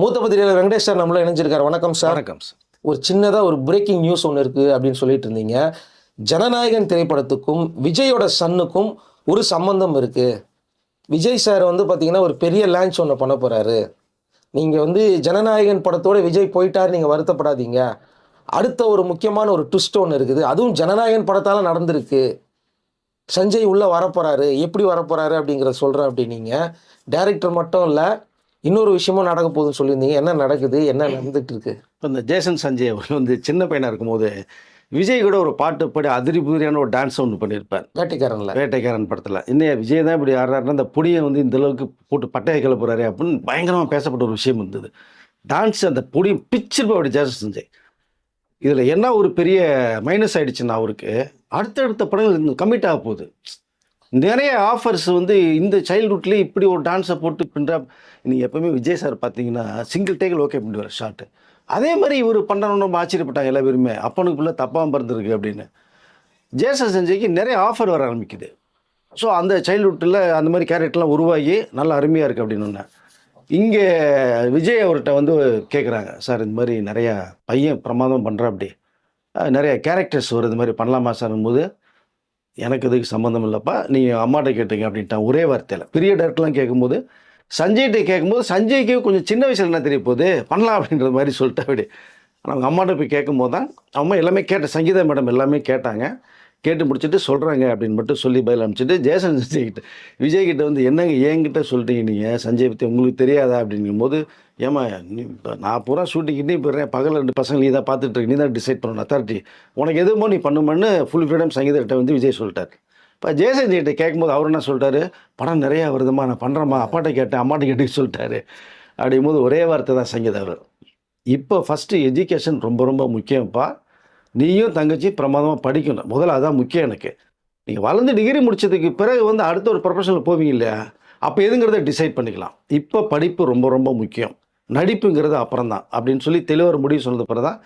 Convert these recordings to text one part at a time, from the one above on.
மூத்த பத்திரிகையாளர் வெங்கடேஷ் சார் நம்மள இணைஞ்சிருக்காரு. வணக்கம் சார். வணக்கம் சார். ஒரு சின்னதா ஒரு பிரேக்கிங் நியூஸ் ஒண்ணு இருக்கு அப்படின்னு சொல்லிட்டு இருந்தீங்க. ஜனநாயகன் திரைப்படத்துக்கும், விஜயோட சன்னுக்கும் ஒரு சம்பந்தம் இருக்கு. விஜய் சார் வந்து பார்த்தீங்கன்னா, ஒரு பெரிய லான்ச் ஒண்ணு பண்ண போறாரு. நீங்க வந்து ஜனநாயகன் படத்தோட விஜய் போயிட்டாரு, நீங்க வருத்தப்படாதீங்க. அடுத்த ஒரு முக்கியமான ஒரு ட்விஸ்ட் ஒண்ணு இருக்குது. அதுவும் ஜனநாயகன் படத்தால நடந்திருக்கு. சஞ்சய் உள்ள வரப்போறாரு. எப்படி வரப்போறாரு அப்படிங்கிறத சொல்றேன் அப்படின்னீங்க. டைரக்டர் மட்டும் இல்ல, இன்னொரு விஷயமும் நடக்க போகுதுன்னு சொல்லியிருந்தீங்க. என்ன நடக்குது? என்ன நடந்துட்டு இருக்கு? இப்போ இந்த ஜேசன் சஞ்சய் அவர் வந்து சின்ன பையனாக இருக்கும்போது விஜய் கூட ஒரு பாட்டு பாடி அதிரி புதிரியான ஒரு டான்ஸ் ஒன்று பண்ணியிருப்பார். வேட்டைக்காரன்ல. வேட்டைக்காரன் படத்தில் இன்னும் விஜய் தான் இப்படி ஆடுறாருன்னா அந்த பொடியை வந்து இந்த அளவுக்கு போட்டு பட்டையை கிளப்புறாரு அப்படின்னு பயங்கரமாக பேசப்பட்ட ஒரு விஷயம் இருந்தது. டான்ஸ் அந்த பொடியை பிச்சிருப்பா அப்படி ஜேசன் சஞ்சய். இதில் என்ன ஒரு பெரிய மைனஸ் ஆகிடுச்சுன்னா அவருக்கு அடுத்தடுத்த படங்கள் கமிட் ஆக போகுது. நிறைய ஆஃபர்ஸ் வந்து இந்த சைல்ட்ஹுட்லேயே இப்படி ஒரு டான்ஸை போட்டு பின்றா. நீங்கள் எப்போவுமே விஜய் சார் பார்த்தீங்கன்னா சிங்கிள் டேக்கில் ஓகே பண்ணிடுவார் ஷார்ட்டு. அதே மாதிரி இவர் பண்ணணும்னு ரொம்ப ஆச்சரியப்பட்டாங்க எல்லா பேருமே. அப்பனுக்கு பிள்ளை தப்பாக பிறந்திருக்கு அப்படின்னு. ஜேசன் சஞ்சய்க்கு நிறைய ஆஃபர் வர ஆரம்பிக்குது. ஸோ அந்த சைல்ட்ஹுட்டில் அந்த மாதிரி கேரக்டர்லாம் உருவாகி நல்லா அருமையாக இருக்குது அப்படின்னு ஒன்று. இங்கே விஜய் அவர்கிட்ட வந்து கேட்குறாங்க, சார் இந்த மாதிரி நிறையா பையன் பிரமாதம் பண்ணுறா அப்படி நிறைய கேரக்டர்ஸ் வருது, இது மாதிரி பண்ணலாமா சார்னும் போது எனக்கு இதுக்கு சம்மந்தம் இல்லைப்பா, நீங்கள் அம்மாட்ட கேட்டுங்க அப்படின்ட்டான் ஒரே வார்த்தையில். பெரிய டேரக்டர்லாம் கேட்கும்போது சஞ்சய்கிட்ட கேட்கும்போது சஞ்சய்க்கு கொஞ்சம் சின்ன வயசில் என்ன தெரிய போகுது பண்ணலாம் அப்படின்ற மாதிரி சொல்லிட்டு அப்படி. ஆனால் அவங்க அம்மாட்ட போய் கேட்கும்போது தான் அம்மா எல்லாமே சங்கீதா மேடம் எல்லாமே கேட்டாங்க. கேட்டு முடிச்சுட்டு சொல்கிறாங்க அப்படின்னு மட்டும் சொல்லி பதில் அனுப்பிச்சிட்டு ஜேசன் சஞ்சய்கிட்ட விஜய்கிட்ட வந்து என்னங்க என்கிட்ட சொல்கிறீங்க நீங்கள் சஞ்சய் பற்றி உங்களுக்கு தெரியாதா அப்படிங்கும்போது, ஏமா நீ இப்போ நான் பூரா ஷூட்டிங்கிட்டே போயிடுறேன், பகல் 2 பசங்க நீ தான் பார்த்துட்டு நீ தான் டிசைட் பண்ணணும் அத்தாரிட்டி, உனக்கு எதுவுமோ நீ பண்ணுமன்னு ஃபுல் ஃப்ரீடம் சங்கீதர்கிட்ட வந்து விஜய் சொல்லிட்டார். இப்போ ஜேசன் ஜெயிட்ட கேட்கும்போது அவர் என்ன சொல்லிட்டாரு, படம் நிறையா வருதுமா நான் பண்ணுறேம்மா, அப்பாட்ட கேட்டேன் அம்மாட்ட கேட்டுன்னு சொல்லிட்டாரு. அப்படிங்கும்போது ஒரே வார்த்தை தான் சங்கீதா அவர். இப்போ ஃபஸ்ட்டு எஜுகேஷன் ரொம்ப ரொம்ப முக்கியம்ப்பா, நீயும் தங்கச்சி பிரமாதமாக படிக்கணும் முதல்ல, அதான் முக்கியம் எனக்கு. நீங்கள் வளர்ந்து டிகிரி முடித்ததுக்கு பிறகு வந்து அடுத்த ஒரு ப்ரொஃபஷனில் போவீங்க இல்லையா, அப்போ எதுங்கிறத டிசைட் பண்ணிக்கலாம். இப்போ படிப்பு ரொம்ப ரொம்ப முக்கியம், நடிப்புங்கிறது அப்புறம் தான் அப்படின்னு சொல்லி தெளிவாக முடிவு சொன்னது பிறகு தான்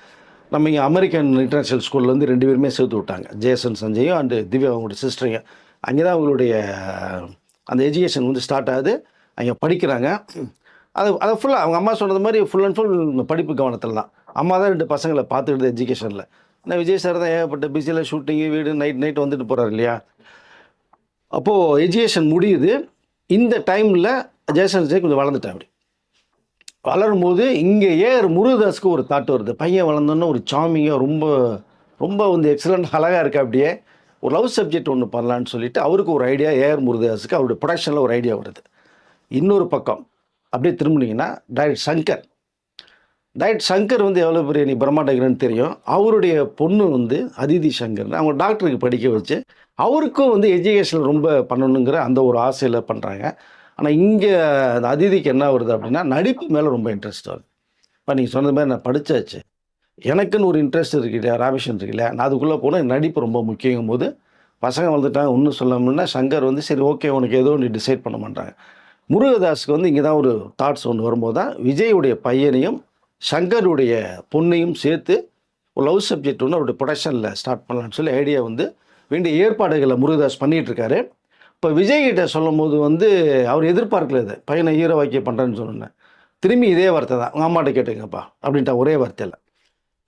நம்ம இங்கே அமெரிக்கன் இன்டர்நேஷ்னல் ஸ்கூல்லேருந்து 2 பேருமே சேர்த்து விட்டாங்க. ஜேசன் சஞ்சயும் அண்டு திவ்யா அவங்களோட சிஸ்டருங்க. அங்கே தான் அவங்களுடைய அந்த எஜுகேஷன் வந்து ஸ்டார்ட் ஆகுது. அங்கே படிக்கிறாங்க. அதை ஃபுல்லாக அவங்க அம்மா சொன்னது மாதிரி ஃபுல் அண்ட் ஃபுல் படிப்பு கவனத்தில் தான். அம்மா தான் 2 பசங்களை பார்த்துக்கிட்டு எஜுகேஷனில். ஏன்னா விஜய் சார் தான் ஏகப்பட்ட பிஸியில் ஷூட்டிங்கு வீடு நைட் வந்துட்டு போகிறார் இல்லையா. அப்போது எஜுகேஷன் முடியுது. இந்த டைமில் ஜேசன் சஞ்சய் கொஞ்சம் வளர்ந்துட்டேன். அப்படி வளரும் போது இங்கே ஏஆர் முருகதாஸுக்கு ஒரு தாட் வருது, பையன் வளர்ந்தோன்னா ஒரு சாமிங்காக ரொம்ப ரொம்ப வந்து எக்ஸலண்ட் அழகாக இருக்குது, அப்படியே ஒரு லவ் சப்ஜெக்ட் ஒன்று பண்ணலான்னு சொல்லிட்டு அவருக்கு ஒரு ஐடியா, ஏஆர் முருகதாஸுக்கு அவருடைய ப்ரொடக்ஷனில் ஒரு ஐடியா வருது. இன்னொரு பக்கம் அப்படியே திரும்பினீங்கன்னா டைரக்டர் சங்கர் வந்து எவ்வளோ பெரிய நீ பிரம்மாண்டகிறன்னு தெரியும். அவருடைய பொண்ணு வந்து அதிதி சங்கர் அவங்க டாக்டருக்கு படிக்க வச்சு அவருக்கும் வந்து எஜுகேஷன் ரொம்ப பண்ணணுங்கிற அந்த ஒரு ஆசையில் பண்ணுறாங்க. ஆனால் இங்கே அந்த அதிதிக்கு என்ன வருது அப்படின்னா நடிப்பு மேலே ரொம்ப இன்ட்ரெஸ்ட் வருது. இப்போ நீங்கள் சொன்னது மாதிரி நான் படித்தாச்சு, எனக்குன்னு ஒரு இன்ட்ரெஸ்ட் இருக்கு இல்லையா, ராபிஷன் இருக்கு இல்லையா, நான் அதுக்குள்ளே போனால் நடிப்பு ரொம்ப முக்கியங்கும் போது பசங்க வந்துட்டாங்க. ஒன்றும் சொல்லாமல்னா சங்கர் வந்து சரி ஓகே உனக்கு ஏதோ ஒன்று டிசைட் பண்ண மாட்டாங்க. முருகதாஸுக்கு வந்து இங்கே தான் ஒரு தாட்ஸ் ஒன்று வரும்போது தான் விஜயுடைய பையனையும் சங்கருடைய பொண்ணையும் சேர்த்து ஒரு லவ் சப்ஜெக்ட் ஒன்று அவருடைய ப்ரொடக்ஷனில் ஸ்டார்ட் பண்ணலான்னு சொல்லி ஐடியா வந்து வேண்டிய ஏற்பாடுகளை முருகதாஸ் பண்ணிகிட்ருக்காரு. இப்போ விஜய்கிட்ட சொல்லும் போது வந்து அவர் எதிர்பார்க்கல இதை, பையனை ஹீரோ வாக்கிய பண்ணுறேன்னு சொன்னேன். திரும்பி இதே வார்த்தை தான், அவங்க அம்மாட்ட கேட்டுங்கப்பா அப்படின்ட்டா ஒரே வார்த்தையில்.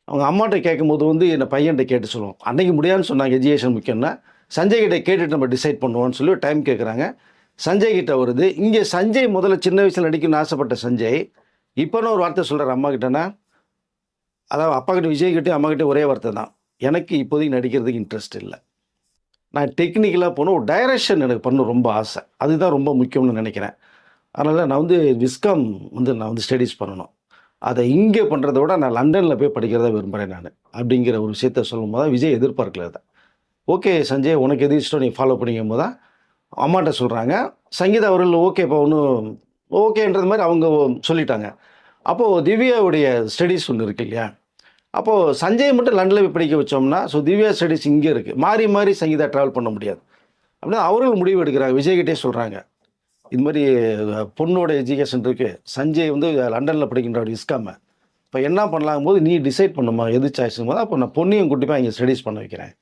அவங்க அம்மாட்ட கேட்கும்போது வந்து என்னை பையன்கிட்ட கேட்டு சொல்லுவோம். அன்றைக்கி முடியாதுன்னு சொன்னாங்க, எஜுகேஷன் முக்கியம்னா சஞ்சய் கிட்டே கேட்டுட்டு நம்ம டிசைட் பண்ணுவோம்னு சொல்லி டைம் கேட்குறாங்க. சஞ்சய் கிட்ட வருது. இங்கே சஞ்சய் முதல்ல சின்ன வயசில் நடிக்கணும்னு ஆசைப்பட்ட சஞ்சய் இப்போன்னு ஒரு வார்த்தை சொல்கிறார் அம்மா கிட்டேன்னா, அதாவது அப்பா கிட்ட விஜய்கிட்டே அம்மா கிட்டே ஒரே வார்த்தை தான், எனக்கு இப்போதைக்கு நடிக்கிறதுக்கு இன்ட்ரெஸ்ட் இல்லை, நான் டெக்னிக்கலாக போகணும், ஒரு டைரக்ஷன் எனக்கு பண்ணணும் ரொம்ப ஆசை, அதுதான் ரொம்ப முக்கியம்னு நினைக்கிறேன். அதனால் நான் வந்து விஸ்காம் வந்து நான் வந்து ஸ்டடீஸ் பண்ணணும், அதை இங்கே பண்ணுறத விட நான் லண்டனில் போய் படிக்கிறத விரும்புகிறேன் நான் அப்படிங்கிற ஒரு விஷயத்த சொல்லும் போது தான் விஜய் எதிர்பார்க்கல தான். ஓகே சஞ்சய் உனக்கு எது இஷ்டம் நீ ஃபாலோ பண்ணிக்கும் போது தான் அம்மாட்ட சொல்கிறாங்க. சங்கீதா அவர்கள் ஓகேப்பா ஒன்றும் ஓகேன்றது மாதிரி அவங்க சொல்லிட்டாங்க. அப்போது திவ்யாவுடைய ஸ்டடீஸ் ஒன்று இருக்குது இல்லையா, அப்போது சஞ்சய் மட்டும் லண்டனில் போய் படிக்க வச்சோம்னா ஸோ திவ்யா ஸ்டடீஸ் இங்கே இருக்குது, மாறி மாறி சங்கீதா ட்ராவல் பண்ண முடியாது அப்படின்னா அவர்கள் முடிவு எடுக்கிறாங்க. விஜய்கிட்டே சொல்கிறாங்க இது மாதிரி பொண்ணோட எஜுகேஷன் இருக்குது, சஞ்சய் வந்து லண்டனில் படிக்கின்ற இஸ்காம, இப்போ என்ன பண்ணலாங்கும் போது நீ டிசைட் பண்ணுமா எது சாய்ஸும் போது, அப்போ நான் பொண்ணையும் கூட்டி போய் இங்கே ஸ்டடீஸ் பண்ண வைக்கிறேன்,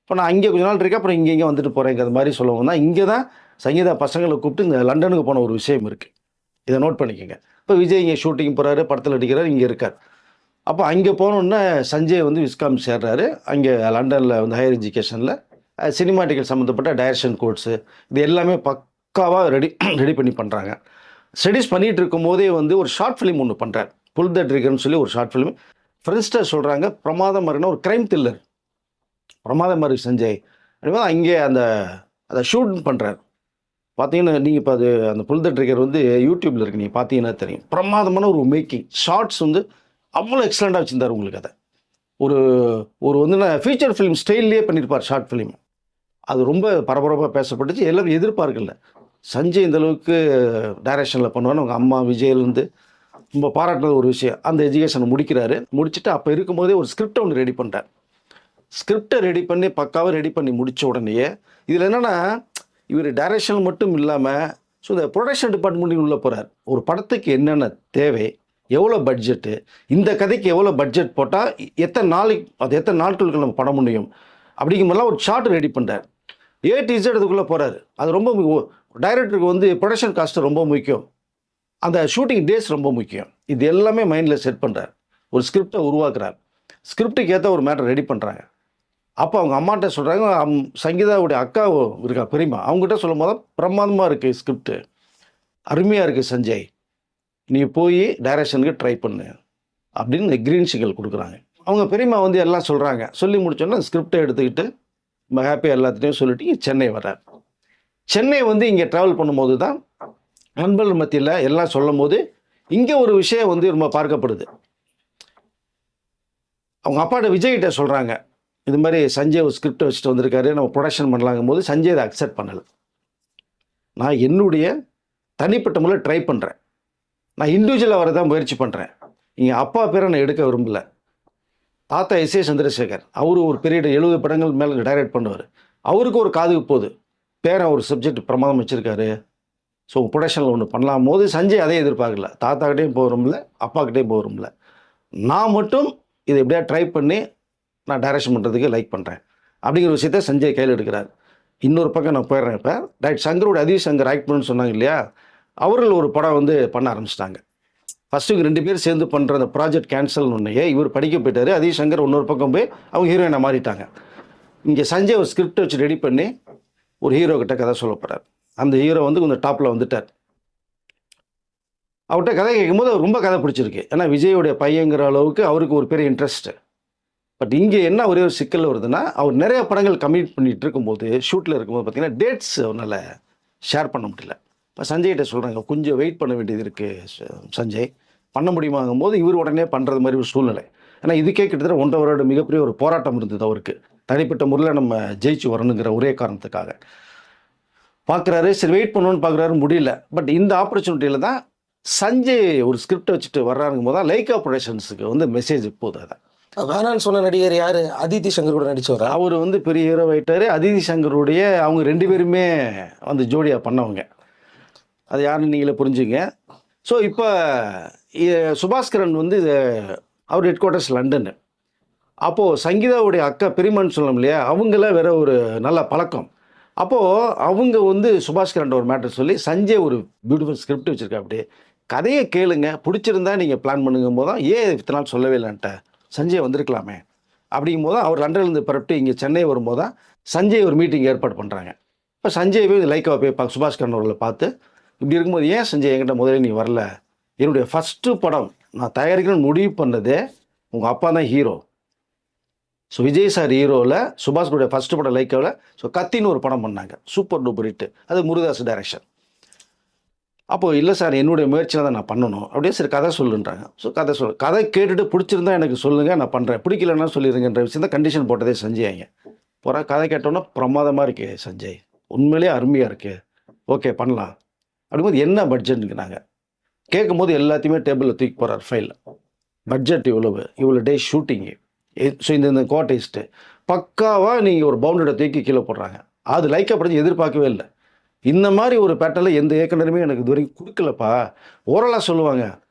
இப்போ நான் அங்கே கொஞ்ச நாள் இருக்கேன் அப்புறம் இங்கே வந்துட்டு போகிறேங்கிற மாதிரி சொல்லவும் தான் இங்கே தான் சங்கீதா பசங்களை கூப்பிட்டு இந்த லண்டனுக்கு போன ஒரு விஷயம் இருக்குது. இதை நோட் பண்ணிக்கோங்க. இப்போ விஜய் இங்கே ஷூட்டிங் போகிறாரு, படத்தில் நடிக்கிறார், இங்கே இருக்கார். அப்போ அங்கே போனோன்னே சஞ்சய் வந்து விஸ்காம் சேர்றாரு. அங்கே லண்டனில் வந்து ஹையர் எஜுகேஷனில் சினிமாட்டிக்கல் சம்மந்தப்பட்ட டைரக்ஷன் கோர்ஸு இது எல்லாமே பக்காவாக ரெடி பண்ணி பண்ணுறாங்க. ஸ்டடீஸ் பண்ணிகிட்டு இருக்கும் போதே வந்து ஒரு ஷார்ட் ஃபிலிம் ஒன்று பண்ணுறாரு. புல் த ட்ரிகர்னு சொல்லி ஒரு ஷார்ட் ஃபிலிம். ஃப்ரெண்ட்ஸ்டர் சொல்கிறாங்க பிரமாதமாக இருக்குன்னா ஒரு க்ரைம் த்ரில்லர், பிரமாதமாக இருக்குது சஞ்சய் அப்படின்னா அங்கே அதை ஷூட் பண்ணுறாரு. பார்த்தீங்கன்னா நீங்கள் இப்போ அது அந்த புல் த ட்ரிகர் வந்து யூடியூப்பில் இருக்குது, நீங்கள் பார்த்தீங்கன்னா தெரியும். பிரமாதமான ஒரு மேக்கிங் ஷார்ட்ஸ் வந்து அவ்வளோ எக்ஸலண்ட்டாக வச்சுருந்தார் உங்களுக்கு. அதை ஒரு வந்து நான் ஃபீச்சர் ஃபிலிம் ஸ்டைல்லே பண்ணியிருப்பார் ஷார்ட் ஃபிலிம். அது ரொம்ப பரபரப்பாக பேசப்பட்டுச்சு. எல்லோரும் எதிர்பார்க்கல சஞ்சய் இந்த அளவுக்கு டைரக்ஷனில் பண்ணுவான்னு. அவங்க அம்மா விஜயிலேருந்து ரொம்ப பாராட்டுறது ஒரு விஷயம். அந்த எஜுகேஷனை முடிக்கிறாரு. முடிச்சுட்டு அப்போ இருக்கும்போதே ஒரு ஸ்கிரிப்டை ஒன்று ரெடி பண்ணுறார். ஸ்கிரிப்டை ரெடி பண்ணி பக்காவாக ரெடி பண்ணி முடித்த உடனேயே இதில் என்னென்னா இவர் டைரக்ஷன் மட்டும் இல்லாமல் ஸோ இந்த ப்ரொடக்ஷன் டிபார்ட்மெண்ட்டுக்கு உள்ளே போகிறார். ஒரு படத்துக்கு என்னென்ன தேவை, எவ்வளோ பட்ஜெட்டு, இந்த கதைக்கு எவ்வளோ பட்ஜெட் போட்டால் எத்தனை நாட்களுக்கு நம்ம பண்ண முடியும் அப்படிங்கும்போதெல்லாம் ஒரு சார்ட் ரெடி பண்ணுறார். A to Z அதுக்குள்ளே போகிறாரு. அது ரொம்ப டைரக்டருக்கு வந்து ப்ரொடக்ஷன் காஸ்ட்டு ரொம்ப முக்கியம், அந்த ஷூட்டிங் டேஸ் ரொம்ப முக்கியம். இது எல்லாமே மைண்டில் செட் பண்ணுறார். ஒரு ஸ்கிரிப்டை உருவாக்குறார். ஸ்கிரிப்டுக்கு ஏற்ற ஒரு மேட்டர் ரெடி பண்ணுறாங்க. அப்போ அவங்க அம்மாட்ட சொல்கிறாங்க, சங்கீதாவுடைய அக்கா இருக்கா பெரியம்மா, அவங்ககிட்ட சொல்லும் போது பிரமாதமாக இருக்குது ஸ்கிரிப்டு, அருமையாக இருக்குது சஞ்சய், நீ போய் டைரக்ஷனுக்கு ட்ரை பண்ணு அப்படின்னு க்ரீன் சிக்னல் கொடுக்குறாங்க. அவங்க பெரியம்மா வந்து எல்லாம் சொல்கிறாங்க. சொல்லி முடிச்சோன்னா ஸ்கிரிப்டை எடுத்துக்கிட்டு நம்ம ஹாப்பியாக எல்லாத்துலேயும் சொல்லிட்டு இங்கே சென்னை வர்றார். சென்னை வந்து இங்கே ட்ராவல் பண்ணும்போது தான் நண்பர்கள் மத்தியில் எல்லாம் சொல்லும் போது இங்கே ஒரு விஷயம் வந்து ரொம்ப பார்க்கப்படுது. அவங்க அப்பாட்ட விஜய்கிட்ட சொல்கிறாங்க, இது மாதிரி சஞ்சய் ஒரு ஸ்கிரிப்டை வச்சுட்டு வந்திருக்காரு, நம்ம ப்ரொடக்ஷன் பண்ணலாங்கும் போது சஞ்சய் அதை அக்செப்ட் பண்ணலை. நான் என்னுடைய தனிப்பட்ட முறையில் ட்ரை பண்ணுறேன், நான் இண்டிவிஜுவலாக வர தான் முயற்சி பண்ணுறேன், இங்கே அப்பா பேரை நான் எடுக்க விரும்பலை. தாத்தா S.A. சந்திரசேகர் அவரு ஒரு பெரிய 70 படங்கள் மேலே டைரக்ட் பண்ணுவார். அவருக்கு ஒரு காதுக்கு போகுது, பேரன் ஒரு சப்ஜெக்ட் பிரமாதம் வச்சுருக்காரு, ஸோ ப்ரொடக்ஷனில் ஒன்று பண்ணலாம் போது சஞ்சய் அதே எதிர்பார்க்கல. தாத்தாக்கிட்டேயும் போகிறோம்ல, அப்பாக்கிட்டேயும் போகிறோம்ல, நான் மட்டும் இதை எப்படியா ட்ரை பண்ணி நான் டைரக்ஷன் பண்ணுறதுக்கு லைக் பண்ணுறேன் அப்படிங்கிற விஷயத்த சஞ்சய் கையில் எடுக்கிறார். இன்னொரு பக்கம் நான் போயிடுறேன். இப்போ ரைட் சங்கரோட அதீஷ் சங்கர் ஆக்ட் பண்ணுன்னு சொன்னாங்க இல்லையா, அவர்கள் ஒரு படம் வந்து பண்ண ஆரம்பிச்சிட்டாங்க. ஃபஸ்ட்டு இவங்க 2 பேர் சேர்ந்து பண்ணுற அந்த ப்ராஜெக்ட் கேன்சல் ஒன்றையே இவர் படிக்க போயிட்டார். அதீஷ் சங்கர் இன்னொரு பக்கம் போய் அவங்க ஹீரோயினை மாறிட்டாங்க. இங்கே சஞ்சய் ஒரு ஸ்கிரிப்ட் வச்சு ரெடி பண்ணி ஒரு ஹீரோ கிட்ட கதை சொல்ல போகிறார். அந்த ஹீரோ வந்து கொஞ்சம் டாப்பில் வந்துட்டார். அவர்கிட்ட கதை கேட்கும்போது அவர் ரொம்ப கதை பிடிச்சிருக்கு, ஏன்னா விஜயோடைய பையங்கிற அளவுக்கு அவருக்கு ஒரு பெரிய இன்ட்ரெஸ்ட்டு. பட் இங்கே என்ன ஒரே ஒரு சிக்கல் வருதுன்னா, அவர் நிறைய படங்கள் கமிட் பண்ணிகிட்டு இருக்கும்போது ஷூட்டில் இருக்கும்போது பார்த்தீங்கன்னா டேட்ஸ் அவனால் ஷேர் பண்ண முடியல. இப்போ சஞ்சய்கிட்ட சொல்கிறாங்க, கொஞ்சம் வெயிட் பண்ண வேண்டியது இருக்குது சஞ்சய், பண்ண முடியுமாங்கும் போது இவர் உடனே பண்ணுறது மாதிரி ஒரு சூழ்நிலை. ஏன்னா இதுக்கே கிட்டத்தட்ட 1.5 வருடம் மிகப்பெரிய ஒரு போராட்டம் இருந்தது அவருக்கு, தனிப்பட்ட முறையில் நம்ம ஜெயிச்சு வரணுங்கிற ஒரே காரணத்துக்காக பார்க்குறாரு. சரி வெயிட் பண்ணணும்னு பார்க்குறாரு, முடியல. பட் இந்த ஆப்பர்ச்சுனிட்டியில் தான் சஞ்சய் ஒரு ஸ்கிரிப்டை வச்சுட்டு வர்றாருங்கும் போது தான் லைக்கா ப்ரொடக்ஷன்ஸுக்கு வந்து மெசேஜ் போகுது. அதை வேணான்னு சொன்ன நடிகர் யார்? அதித்தி சங்கரோட நடிச்சவர். அவர் வந்து பெரிய ஹீரோ ஆகிட்டார். அதித்தி சங்கருடைய அவங்க 2 பேருமே வந்து ஜோடியாக பண்ணவங்க. அது யாருன்னு நீங்களே புரிஞ்சுங்க. ஸோ இப்போ சுபாஸ்கரன் வந்து அவர் ஹெட் குவார்ட்டர்ஸ் லண்டனு. அப்போது சங்கீதாவுடைய அக்கா பெரியம்மான்னு சொல்லணும் இல்லையா, அவங்கள வேற ஒரு நல்ல பழக்கம். அப்போது அவங்க வந்து சுபாஸ்கரன் ஒரு மேட்டர் சொல்லி சஞ்சய் ஒரு பியூட்டிஃபுல் ஸ்கிரிப்ட் வச்சுருக்கா, அப்படி கதையை கேளுங்க, பிடிச்சிருந்தா நீங்கள் பிளான் பண்ணுங்கும் போது தான் ஏன் இத்தனை நாள் சொல்லவே இல்லைன்ட்ட சஞ்சய் வந்திருக்கலாமே அப்படிங்கும் போது தான் அவர் லண்டன்லேருந்து பரப்பிட்டு இங்கே சென்னை வரும்போது தான் சஞ்சய் ஒரு மீட்டிங் ஏற்பாடு பண்ணுறாங்க. இப்போ சஞ்சய் போய் லைக்காவை போய் சுபாஸ்கரன் அவர்களை பார்த்து, இப்படி இருக்கும்போது ஏன் சஞ்சய் என்கிட்ட முதல்ல நீ வரல, என்னுடைய ஃபஸ்ட்டு படம் நான் தயாரிக்கணும்னு முடிவு பண்ணதே உங்கள் அப்பா தான் ஹீரோ. ஸோ விஜய் சார் ஹீரோவில் சுபாஷ்குடைய ஃபஸ்ட்டு படம் லைக்காவில் ஸோ கத்தின்னு ஒரு படம் பண்ணாங்க, சூப்பர் டூப்பர் ஹிட்டு, அது முருகதாஸ் டைரக்ஷன். அப்போது இல்லை சார் என்னுடைய முயற்சியில் தான் நான் பண்ணணும் அப்படியே, சரி கதை சொல்லுன்றாங்க. ஸோ கதை கேட்டுட்டு பிடிச்சிருந்தா எனக்கு சொல்லுங்கள், நான் பண்ணுறேன், பிடிக்கலன்னா சொல்லிடுங்கன்ற விஷயம் தான் கண்டிஷன் போட்டதே சஞ்சய்ங்க. போகிற கதை கேட்டோன்னா பிரமாதமாக இருக்கே சஞ்சய், உண்மையிலே அருமையாக இருக்குது, ஓகே பண்ணலாம் அப்படிங்கும்போது என்ன பட்ஜெட்டுங்கிறாங்க. கேட்கும்போது எல்லாத்தையுமே டேபிளில் தூக்கி போகிறார் ஃபைலில். பட்ஜெட் இவ்வளோ டே ஷூட்டிங்கு, ஸோ இந்த கோட்டைஸ்ட்டு பக்காவாக நீங்கள் ஒரு பவுண்டரை தூக்கி கீழே போடுறாங்க. அது லைக்காக படம் எதிர்பார்க்கவே இல்லை. இந்த மாதிரி ஒரு பேட்டர்னில் எந்த இயக்குனருமே எனக்கு இது வரைக்கும் கொடுக்கலப்பா. ஓரலாக சொல்லுவாங்க,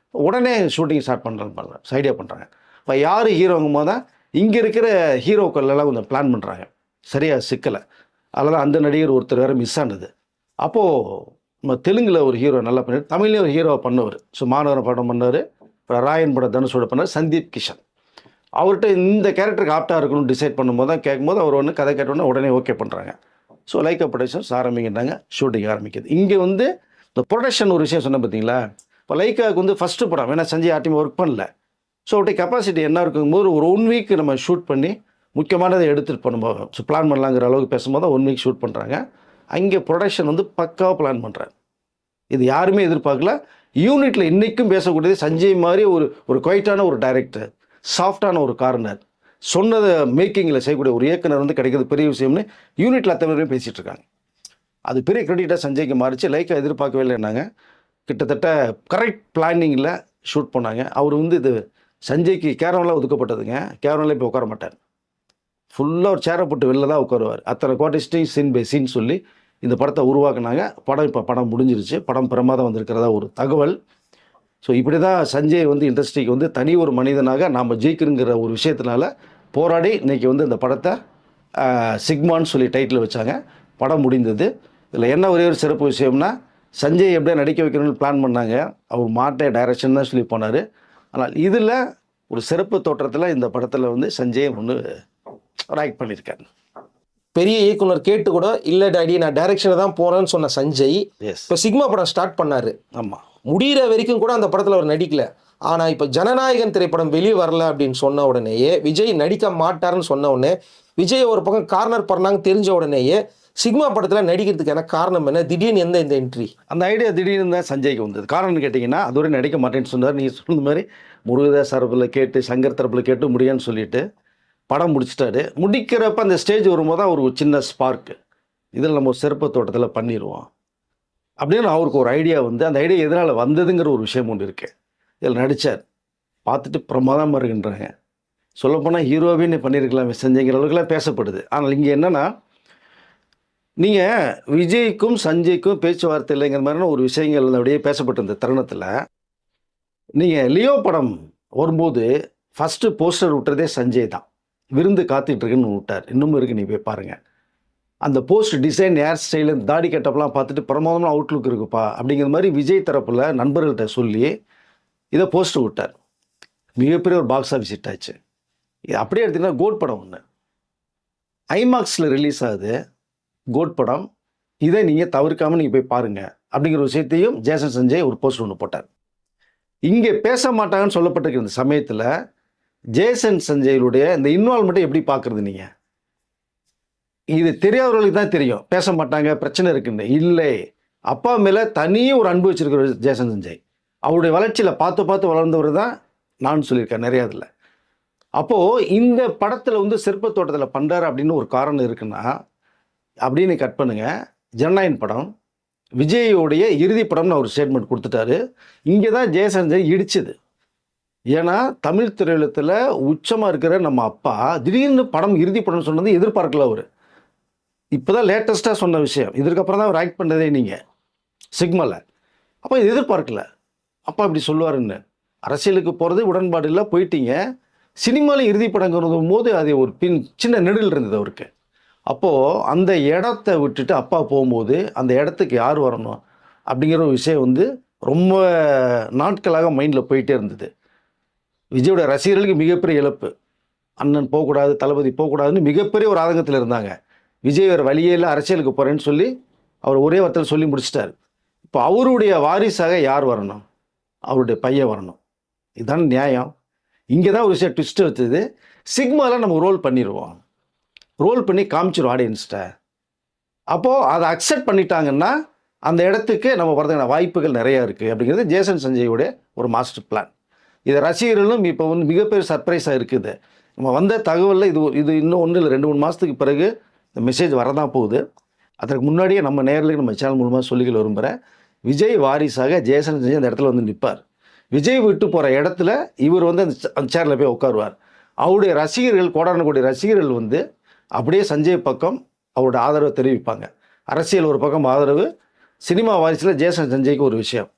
உடனே ஷூட்டிங் ஸ்டார்ட் பண்ணுறாங்க, ஐடியா பண்ணுறாங்க. இப்போ யார் ஹீரோங்கும் போது தான் இங்கே இருக்கிற ஹீரோக்கள்லாம் கொஞ்சம் பிளான் பண்ணுறாங்க, சரியாக சிக்கலை. அதில் தான் அந்த நடிகர் ஒருத்தர் வேறு மிஸ் ஆனது. அப்போது நம்ம தெலுங்கில் ஒரு ஹீரோ நல்லா பண்ணார், தமிழ்லேயும் ஒரு ஹீரோவை பண்ணவர். ஸோ மாநகரம் படம் பண்ணார், அப்புறம் ராயன் படம் தனுஷோட பண்ணார், சந்தீப் கிஷன். அவர்கிட்ட இந்த கேரக்டருக்கு ஆப்டாக இருக்கணும்னு டிசைட் பண்ணும்போது தான் கேட்கும்போது அவர் ஒன்று கதை கேட்டோன்னே உடனே ஓகே பண்ணுறாங்க. ஸோ லைக்கா ப்ரொடக்ஷன்ஸ் ஆரம்பிக்கிட்டாங்க, ஷூட்டிங் ஆரம்பிக்குது. இங்கே வந்து இந்த ப்ரொடக்ஷன் ஒரு விஷயம் சொன்னேன் பார்த்தீங்களா. இப்போ லைக்காவுக்கு வந்து ஃபஸ்ட்டு படம், ஏன்னா சஞ்சய் யார்ட்டையுமே ஒர்க் பண்ணல. ஸோ அவருடைய கெப்பாசிட்டி என்ன இருக்கும்போது ஒரு 1 வீக் நம்ம ஷூட் பண்ணி முக்கியமானதை எடுத்துகிட்டு பண்ணும்போது ஸோ பிளான் பண்ணலாங்கிற அளவுக்கு பேசும்போது தான் 1 வீக் ஷூட் பண்ணுறாங்க. அங்கே ப்ரொடக்ஷன் வந்து பக்காவாக பிளான் பண்ணுறாரு. இது யாருமே எதிர்பார்க்கல. யூனிட்டில் இன்றைக்கும் பேசக்கூடியது சஞ்சய் மாதிரி ஒரு குவைட்டான ஒரு டைரக்டர், சாஃப்டான ஒரு கார்னர், சொன்னதை மேக்கிங்கில் செய்யக்கூடிய ஒரு இயக்குனர் வந்து கிடைக்கிறது பெரிய விஷயம்னு யூனிட்டில் அத்தனை பேரும் பேசிகிட்டு இருக்காங்க. அது பெரிய கிரெடிட்டாக சஞ்சய்க்கு மாறிச்சு. லைக்காக எதிர்பார்க்கவே இல்லைன்னாங்க. கிட்டத்தட்ட கரெக்ட் பிளானிங்கில் ஷூட் பண்ணாங்க. அவர் வந்து இது சஞ்சய்க்கு கேரவெலாம் ஒதுக்கப்பட்டதுங்க. கேரவெலாம் இப்போ உட்கார மாட்டார், ஃபுல்லாக ஒரு சேரை போட்டு வெளில தான் உட்காருவார். அத்தனை குவாட்டிஸ்டையும் சீன் பை சீன் சொல்லி இந்த படத்தை உருவாக்குனாங்க. இப்போ படம் முடிஞ்சிருச்சு. படம் பிரமாதம் வந்திருக்கிறதா ஒரு தகவல். ஸோ இப்படி தான் சஞ்சய் வந்து இண்டஸ்ட்ரிக்கு வந்து தனி ஒரு மனிதனாக நாம் ஜெயிக்கிறங்கிற ஒரு விஷயத்தினால போராடி இன்றைக்கி வந்து இந்த படத்தை சிக்மான்னு சொல்லி டைட்டில் வச்சாங்க. படம் முடிந்தது. இதில் என்ன ஒரே ஒரு சிறப்பு விஷயம்னா, சஞ்சய் எப்படியா நடிக்க வைக்கணும்னு பிளான் பண்ணாங்க. அவர் மாட்டே டைரக்ஷன் தான் சொல்லி போனார். ஆனால் இதில் ஒரு சிறப்பு தோற்றத்தில் இந்த படத்தில் வந்து சஞ்சய் ஒன்று ஆக்ட் பண்ணியிருக்காரு. பெரிய இயக்குனர் கேட்டு கூட இல்லை டாடி நான் டைரக்ஷனை தான் போகிறேன்னு சொன்ன சஞ்சய் எஸ், இப்போ சிக்மா படம் ஸ்டார்ட் பண்ணார். ஆமாம். முடிகிற வரைக்கும் கூட அந்த படத்தில் அவர் நடிக்கல. ஆனால் இப்போ ஜனநாயகன் திரைப்படம் வெளியே வரல அப்படின்னு சொன்ன உடனேயே, விஜய் நடிக்க மாட்டாருன்னு சொன்ன உடனே, விஜய் ஒரு பக்கம் கார்னர் பண்ணாங்க தெரிஞ்ச உடனேயே சிக்மா படத்தில் நடிக்கிறதுக்கான காரணம் என்ன? திடீர்னு இந்த என்ட்ரி? அந்த ஐடியா திடீர்னு தான் சஞ்சய்க்கு வந்தது. காரணம்னு கேட்டிங்கன்னா, அதுவரை நடிக்க மாட்டேன்னு சொன்னார். நீங்கள் சொன்ன மாதிரி முருகதாஸ் தரப்பில் கேட்டு சங்கர் தரப்பில் கேட்டு முடியான்னு சொல்லிட்டு படம் முடிச்சிட்டாரு. முடிக்கிறப்ப அந்த ஸ்டேஜ் வரும்போது தான் ஒரு சின்ன ஸ்பார்க்கு, இதில் நம்ம ஒரு சிறப்பு தோட்டத்தில் பண்ணிடுவோம் அப்படின்னு அவருக்கு ஒரு ஐடியா வந்து, அந்த ஐடியா எதனால் வந்ததுங்கிற ஒரு விஷயம் ஒன்று இருக்குது. இதில் நடித்தார், பார்த்துட்டு பிரமாதமாக இருக்குன்றாங்க. சொல்லப்போனால் ஹீரோவே நீ பண்ணியிருக்கலாம் சஞ்சய்ங்கிற அளவுக்குலாம் பேசப்படுது. ஆனால் இங்கே என்னென்னா, நீங்கள் விஜய்க்கும் சஞ்சய்க்கும் பேச்சுவார்த்தை இல்லைங்கிற மாதிரியான ஒரு விஷயங்கள் அப்படியே பேசப்பட்ட இந்த தருணத்தில், நீங்கள் லியோ படம் வரும்போது ஃபஸ்ட்டு போஸ்டர் விட்டுறதே சஞ்சய் தான். விருந்து காத்துட்ருக்குன்னு விட்டார். இன்னமும் இருக்குது, நீ போய் பாருங்கள். அந்த போஸ்ட் டிசைன், ஹேர் ஸ்டைலு, தாடி கட்டப்லாம் பார்த்துட்டு பிரமாதமான அவுட்லுக் இருக்குப்பா அப்படிங்கிற மாதிரி விஜய் தரப்பில் நண்பர்கள்ட்ட சொல்லி இதை போஸ்டர் விட்டார். மிகப்பெரிய ஒரு பாக்ஸ் ஆஃபீஸ் ஹிட் ஆச்சு. இது அப்படியே எடுத்திங்கன்னா கோட் படம் ஒன்று ஐமாக்ஸில் ரிலீஸ் ஆகுது. கோட் படம், இதை நீங்கள் தவிர்க்காமல் நீங்கள் போய் பாருங்கள் அப்படிங்கிற விஷயத்தையும் ஜேசன் சஞ்சய் ஒரு போஸ்டர் ஒன்று போட்டார். இங்கே பேச மாட்டாங்கன்னு சொல்லப்பட்டிருக்கிற இந்த சமயத்தில் ஜேசன் சஞ்சயுடைய இந்த இன்வால்மெண்ட்டை எப்படி பார்க்குறது? நீங்கள் இது தெரியாதவர்களுக்கு தான் தெரியும், பேச மாட்டாங்க பிரச்சனை இருக்குன்னு. இல்லை, அப்பா மேலே தனியே ஒரு அன்பு வச்சிருக்கிற ஜேசன் சஞ்சய். அவருடைய வளர்ச்சியில் பார்த்து பார்த்து வளர்ந்தவர் தான் நான் சொல்லியிருக்கேன் நிறையா இதில். அப்போது இந்த படத்தில் வந்து சிற்ப தோட்டத்தில் பண்ணுறாரு அப்படின்னு ஒரு காரணம் இருக்குன்னா, அப்படின்னு கட் பண்ணுங்க. ஜனநாயகன் படம் விஜயோடைய இறுதி படம்னு அவர் ஸ்டேட்மெண்ட் கொடுத்துட்டாரு. இங்கே தான் ஜேசன் சஞ்சய் இடிச்சுது. ஏன்னா தமிழ் திரையுலகத்தில் உச்சமாக இருக்கிற நம்ம அப்பா திடீர்னு படம் இறுதி படம் சொன்னது எதிர்பார்க்கல. அவர் இப்போ தான் லேட்டஸ்ட்டாக சொன்ன விஷயம். இதற்கப்புறம் தான் அவர் ஆக்ட் பண்ணதே நீங்கள் சிக்மாவில். அப்போ இது எதிர்பார்க்கல. அப்பா இப்படி சொல்லுவாருன்னு. அரசியலுக்கு போகிறது உடன்பாடு இல்லை, போயிட்டீங்க. சினிமாவில் இறுதி படங்கிறது போது அது ஒரு சின்ன நெடில் இருந்தது அவருக்கு. அப்போது அந்த இடத்த விட்டுட்டு அப்பா போகும்போது அந்த இடத்துக்கு யார் வரணும் அப்படிங்கிற ஒரு விஷயம் வந்து ரொம்ப நாட்களாக மைண்டில் போயிட்டே இருந்தது. விஜயோட ரசிகர்களுக்கு மிகப்பெரிய இழப்பு. அண்ணன் போகக்கூடாது, தளபதி போகக்கூடாதுன்னு மிகப்பெரிய ஒரு ஆதங்கத்தில் இருந்தாங்க. விஜய் வேறு வழியே இல்லை, அரசியலுக்கு போகிறேன்னு சொல்லி அவர் ஒரே வார்த்தையில் சொல்லி முடிச்சிட்டார். இப்போ அவருடைய வாரிசாக யார் வரணும்? அவருடைய பையன் வரணும். இதுதான் நியாயம். இங்கே தான் ஒரு விஷயம் ட்விஸ்ட் வச்சது. சிக்மாவில் நம்ம ரோல் பண்ணிடுவோம், ரோல் பண்ணி காமிச்சிடும் ஆடியன்ஸ்கிட்ட. அப்போது அதை அக்செப்ட் பண்ணிட்டாங்கன்னா அந்த இடத்துக்கு நம்ம வரதுக்கான வாய்ப்புகள் நிறையா இருக்குது அப்படிங்கிறது ஜேசன் சஞ்சயோடைய ஒரு மாஸ்டர் பிளான். இதை ரசிகர்களும் இப்போ வந்து மிகப்பெரிய சர்ப்ரைஸாக இருக்குது. நம்ம வந்த தகவலில் இது இன்னும் 1 இல்லை 2-3 மாதத்துக்கு பிறகு இந்த மெசேஜ் வரதான் போகுது. அதற்கு முன்னாடியே நம்ம நேரில் நம்ம சேனல் மூலமாக சொல்லிக்க விரும்புகிறேன். விஜய் வாரிசாக ஜேசன் சஞ்சய் அந்த இடத்துல வந்து நிற்பார். விஜய் விட்டு போகிற இடத்துல இவர் வந்து அந்த சேரில் போய் உட்காருவார். அவருடைய ரசிகர்கள், கோடான கோடி ரசிகர்கள் வந்து அப்படியே சஞ்சய் பக்கம் அவரோட ஆதரவை தெரிவிப்பாங்க. அரசியல் ஒரு பக்கம் ஆதரவு, சினிமா வாரிசில் ஜேசன் சஞ்சய்க்கு ஒரு விஷயம்.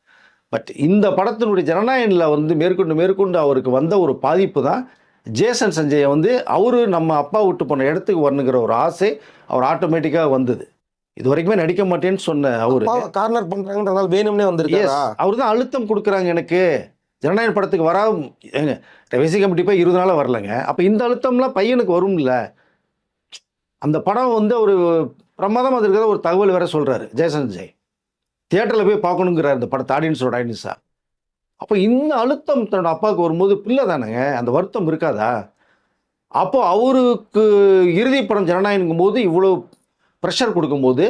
பட் இந்த படத்தினுடைய ஜனநாயகனில் வந்து மேற்கொண்டு அவருக்கு வந்த ஒரு பாதிப்பு தான் ஜேசன் சஞ்சயை வந்து அவரு நம்ம அப்பா விட்டு போன இடத்துக்கு வரணுங்கிற ஒரு ஆசை அவர் ஆட்டோமேட்டிக்காக வந்தது. இது வரைக்குமே நடிக்க மாட்டேன்னு சொன்ன அவரு கார்னர் பண்றாங்கன்றனால வேணும்னே வந்திருக்காரா? அவர் தான் அழுத்தம் கொடுக்குறாங்க எனக்கு. ஜனநாயக படத்துக்கு ஏங்க ரவிசி கமிட்டி போய் 20 நாளாக வரலங்க. அப்போ இந்த அழுத்தம்லாம் பையனுக்கு வரும்ல. அந்த படம் வந்து ஒரு பிரமாதமாக இருக்கிற ஒரு தகவல் வேற சொல்கிறாரு ஜெயசஞ்சய். தியேட்டரில் போய் பார்க்கணுங்கிறார் இந்த படத்தை ஆடியன்ஸோட ஆடியன்ஸாக. அப்போ இந்த அழுத்தம் தன்னோட அப்பாவுக்கு வரும்போது பிள்ளை தானேங்க, அந்த வருத்தம் இருக்காதா? அப்போ அவருக்கு இறுதி படம் ஜனநாயகம் போது இவ்வளோ ப்ரெஷர் கொடுக்கும்போது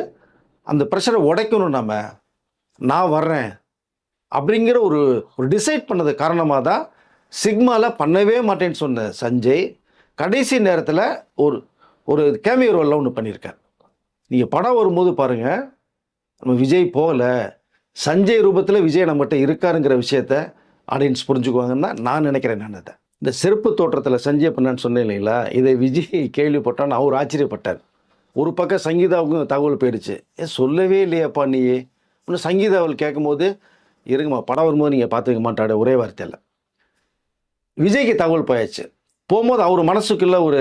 அந்த ப்ரெஷரை உடைக்கணும். நான் வர்றேன் அப்படிங்கிற ஒரு டிசைட் பண்ணது காரணமாக தான் சிக்மாவில் பண்ணவே மாட்டேன்னு சொன்ன சஞ்சய் கடைசி நேரத்தில் ஒரு கேமியோ ரோலில் ஒன்று பண்ணியிருக்கார். நீங்கள் படம் வரும்போது பாருங்கள், நம்ம விஜய் போகலை, சஞ்சய் ரூபத்தில் விஜய் நம்மகிட்ட இருக்காருங்கிற விஷயத்த ஆடியன்ஸ் புரிஞ்சுக்குவாங்கன்னு தான் நான் நினைக்கிறேன். நான் அதை இந்த செருப்பு தோற்றத்தில் சஞ்சய் பண்ணான்னு சொன்னேன் இல்லைங்களா, இதை விஜய் கேள்விப்பட்டான்னு அவர் ஆச்சரியப்பட்டார். ஒரு பக்கம் சங்கீதாவுக்கும் தகவல் போயிடுச்சு. சொல்லவே இல்லையாப்பா நீ இன்னும் சங்கீதாவில் கேட்கும்போது, இருங்கம்மா படம் வரும்போது நீங்கள் பார்த்துக்க மாட்டாட ஒரே வார்த்தையில். விஜய்க்கு தகவல் போயாச்சு. போகும்போது அவர் மனசுக்குள்ள ஒரு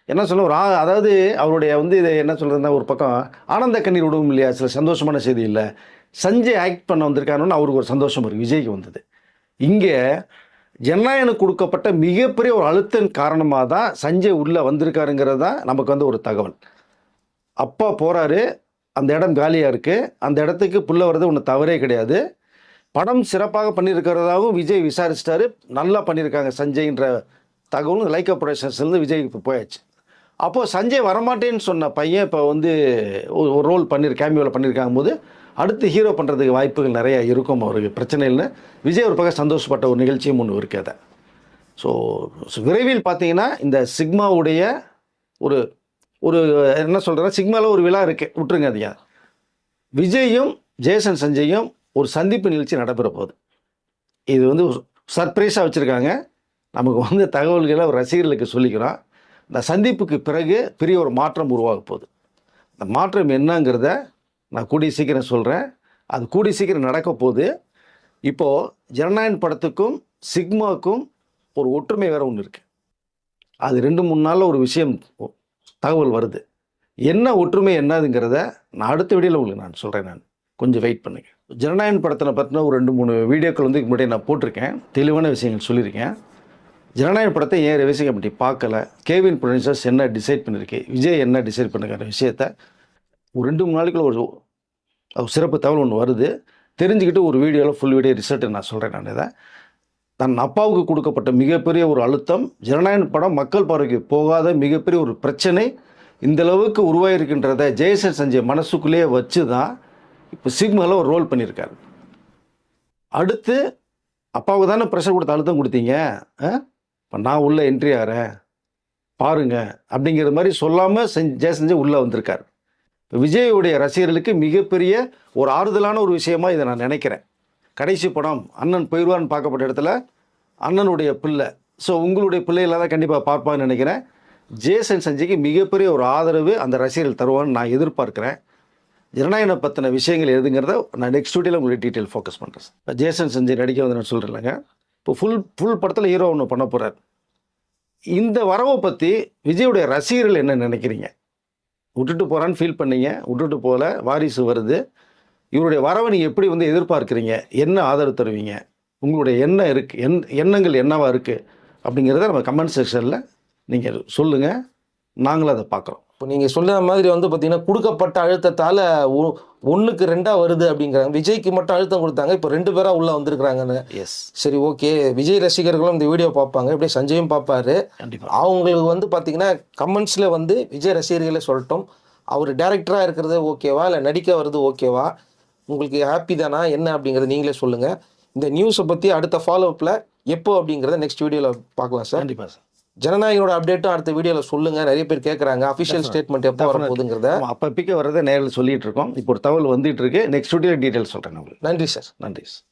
என்ன சொல்ல அதாவது அவருடைய இதை என்ன சொல்கிறதுனா, ஒரு பக்கம் ஆனந்த கண்ணீர் விடுவோம் இல்லையா, சில சந்தோஷமான செய்தி இல்லை, சஞ்சய் ஆக்ட் பண்ண வந்திருக்காருன்னு அவருக்கு ஒரு சந்தோஷம் இருக்குது. விஜய்க்கு வந்தது. இங்கே ஜனநாயகனுக்கு கொடுக்கப்பட்ட மிகப்பெரிய ஒரு அழுத்தம் காரணமாக தான் சஞ்சய் உள்ளே வந்திருக்காருங்கிறது தான் நமக்கு ஒரு தகவல். அப்பா போகிறாரு, அந்த இடம் காலியாக இருக்குது, அந்த இடத்துக்கு புள்ள வர்றது ஒன்று தவறே கிடையாது. படம் சிறப்பாக பண்ணியிருக்கிறதாகவும் விஜய் விசாரிச்சிட்டாரு, நல்லா பண்ணியிருக்காங்க சஞ்சய்ன்ற தகவலும் லைக்கா ப்ரொடக்ஷன்ஸ்லேருந்து விஜய் இப்போ போயாச்சு. அப்போது சஞ்சய் வரமாட்டேன்னு சொன்ன பையன் இப்போ ஒரு ரோல் கேமியோவில் பண்ணியிருக்காங்க போது அடுத்து ஹீரோ பண்ணுறதுக்கு வாய்ப்புகள் நிறைய இருக்கும் அவருக்கு, பிரச்சனை இல்லை. விஜய் ஒரு பக்கம் சந்தோஷப்பட்ட ஒரு நிகழ்ச்சியும் ஒன்று இருக்குது. அதை ஸோ விரைவில் பார்த்தீங்கன்னா இந்த சிக்மாவுடைய ஒரு என்ன சொல்கிறேன்னா, சிக்மாவில் ஒரு விழா இருக்குது, விட்டுருங்க அதையா. விஜயும் ஜெயசன் சஞ்சயும் ஒரு சந்திப்பு நிகழ்ச்சி நடைபெற போகுது. இது சர்ப்ரைஸாக வச்சுருக்காங்க. நமக்கு தகவல்களை ஒரு ரசிகர்களுக்கு சொல்லிக்கிறோம். இந்த சந்திப்புக்கு பிறகு பெரிய ஒரு மாற்றம் உருவாக போகுது. அந்த மாற்றம் என்னங்கிறத நான் கூடிய சீக்கிரம் சொல்கிறேன். அது கூடிய சீக்கிரம் நடக்க போகுது. இப்போது ஜனநாயகன் படத்துக்கும் சிக்மாவுக்கும் ஒரு ஒற்றுமை வேறு ஒன்று இருக்குது. அது 2-3 நாளில் ஒரு விஷயம் தகவல் வருது. என்ன ஒற்றுமை என்னதுங்கிறத நான் அடுத்த வீடியோவில் உங்களுக்கு நான் சொல்கிறேன். கொஞ்சம் வெயிட் பண்ணுங்கள். ஜனநாயகன் படத்தை பற்றின ஒரு 2-3 வீடியோக்கள் முன்னாடி நான் போட்டிருக்கேன், தெளிவான விஷயங்கள் சொல்லியிருக்கேன். ஜனநாயக படத்தை ஏன் ரிவைசிங் கமிட்டி பார்க்கல, கேவின் ப்ரொடியூசர்ஸ் என்ன டிசைட் பண்ணியிருக்கு, விஜய் என்ன டிசைட் பண்ணுங்கிற விஷயத்த ஒரு 2-3 நாளைக்குள்ள ஒரு சிறப்பு தகவல் ஒன்று வருது. தெரிஞ்சுக்கிட்டு ஒரு வீடியோவில் ஃபுல் வீடியோ ரிசல்ட்டு நான் சொல்கிறேன். நான் இதை தன் அப்பாவுக்கு கொடுக்கப்பட்ட மிகப்பெரிய ஒரு அழுத்தம், ஜனநாயக படம் மக்கள் பார்வைக்கு போகாத மிகப்பெரிய ஒரு பிரச்சனை இந்தளவுக்கு உருவாகிருக்கின்றதை ஜெயசன் சஞ்சய் மனசுக்குள்ளேயே வச்சு தான் இப்போ சிக்மாவில் ஒரு ரோல் பண்ணியிருக்காரு. அடுத்து அப்பாவுக்கு தானே ப்ரெஷர் கொடுத்து அழுத்தம் கொடுத்தீங்க, இப்போ நான் உள்ளே என்ட்ரி ஆகிறேன் பாருங்க அப்படிங்கிற மாதிரி சொல்லாமல் ஜெயசஞ்சய் உள்ளே வந்திருக்கார். இப்போ விஜயுடைய ரசிகர்களுக்கு மிகப்பெரிய ஒரு ஆறுதலான ஒரு விஷயமா இதை நான் நினைக்கிறேன். கடைசி படம் அண்ணன் போயிடுவான்னு பார்க்கப்பட்ட இடத்துல அண்ணனுடைய பிள்ளை, ஸோ உங்களுடைய பிள்ளைகளாக தான் கண்டிப்பாக பார்ப்பான்னு நினைக்கிறேன். ஜெயசன் சஞ்சய்க்கு மிகப்பெரிய ஒரு ஆதரவு அந்த ரசிகர்கள் தருவான்னு நான் எதிர்பார்க்குறேன். ஜனநாயகனை பற்றின விஷயங்கள் எதுங்கிறத நான் நெக்ஸ்ட் வீடியோவில் உங்களுக்கு டீட்டெயில் ஃபோக்கஸ் பண்ணுறேன். இப்போ ஜெயசன் சஞ்சய் நடிக்க வந்து நான் சொல்கிறேன்லங்க, இப்போ ஃபுல் படத்தில் ஹீரோ ஒன்று பண்ண போகிறார். இந்த வரவை பற்றி விஜயுடைய ரசிகர்கள் என்ன நினைக்கிறீங்க? விட்டுட்டு போகிறான்னு ஃபீல் பண்ணீங்க, விட்டுட்டு போகல, வாரிசு வருது, இவருடைய வரவை நீங்கள் எப்படி எதிர்பார்க்குறீங்க, என்ன ஆதரவு தருவீங்க, உங்களுடைய எண்ணம் இருக்குது, எண்ணங்கள் என்னவாக இருக்குது அப்படிங்கிறத நம்ம கமெண்ட் செக்ஷனில் நீங்கள் சொல்லுங்கள், நாங்களும் அதை பார்க்குறோம். இப்போ நீங்கள் சொல்ல மாதிரி பார்த்தீங்கன்னா கொடுக்கப்பட்ட அழுத்தத்தால் 1க்கு 2 வருது அப்படிங்கிறாங்க. விஜய்க்கு மட்டும் அழுத்தம் கொடுத்தாங்க, இப்போ 2 பேராக உள்ளே வந்திருக்கிறாங்கன்னு. எஸ், சரி, ஓகே. விஜய் ரசிகர்களும் இந்த வீடியோ பார்ப்பாங்க, இப்படியே சஞ்சயும் பார்ப்பாரு. கண்டிப்பாக அவங்களுக்கு பார்த்தீங்கன்னா கமெண்ட்ஸில் விஜய் ரசிகர்களே சொல்லட்டும், அவர் டேரக்டராக இருக்கிறது ஓகேவா, இல்லை நடிக்க வர்றது ஓகேவா, உங்களுக்கு ஹாப்பி தானா என்ன அப்படிங்கிறத நீங்களே சொல்லுங்கள். இந்த நியூஸை பற்றி அடுத்த ஃபாலோஅப்பில் எப்போ அப்படிங்கிறத நெக்ஸ்ட் வீடியோவில் பார்க்கலாம் சார். கண்டிப்பாக சார். ஜனநாயகனோட அப்டேட்டும் அடுத்த வீடியோவில் சொல்லுங்கள். நிறைய பேர் கேட்குறாங்க அஃபிஷியல் ஸ்டேட்மெண்ட் எப்போ வர போகுதுங்கிறத. அப்போ பிக்க வர்றதை நேரில் சொல்லிட்டு இருக்கோம். இப்போ ஒரு தகவல் வந்துட்டு இருக்கு. நெக்ஸ்ட் வீடியோ டீட்டெயில் சொல்கிறேன் உங்களுக்கு. நன்றி சார். நன்றி சார்.